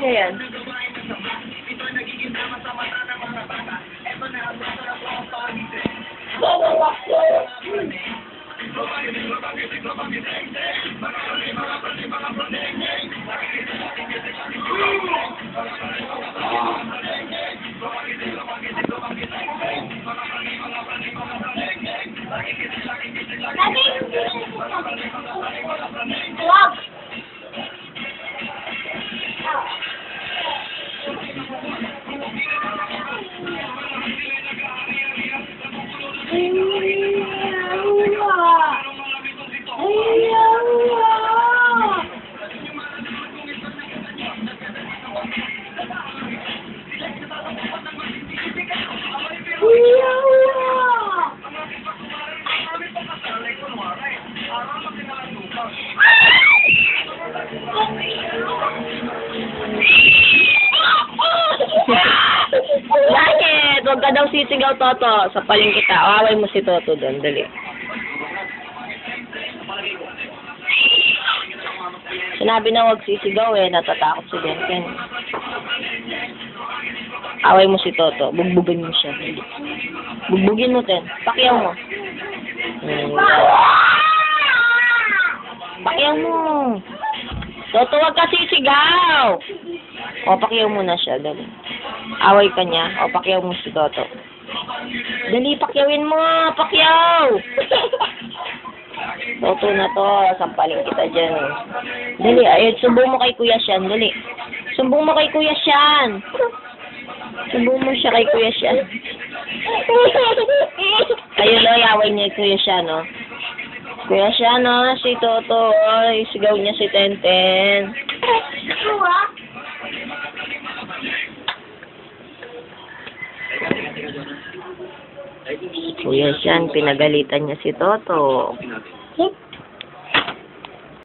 niya yan. Bakit? Huwag ka daw sisigaw, Toto. Sapaling kita. Awaway mo si Toto doon. Dali. Sinabi na huwag sisigaw eh. Natatakot si Benken. Away mo si Toto. Bugbugin mo siya. Bugbugin mo, Ten. Pakyaw mo. Pakyaw mo. Toto, huwag ka sisigaw. O, pakyaw mo na siya. Dali. Away ka niya. O, pakyaw mo si Toto. Dali, pakyawin mo. Pakyaw. Toto na to. Sampaling kita dyan. Dali, ayun. Sumbong mo kay Kuya Sian. Dali. Sumbong mo kay Kuya Sian. Sumbong mo siya kay Kuya Sian. Ayun o, away niya Kuya Sian, no? Kuya Sian, no? Si Toto. Ay, sigaw niya si Tenten. Kuya Sian, pinagalitan niya si Toto.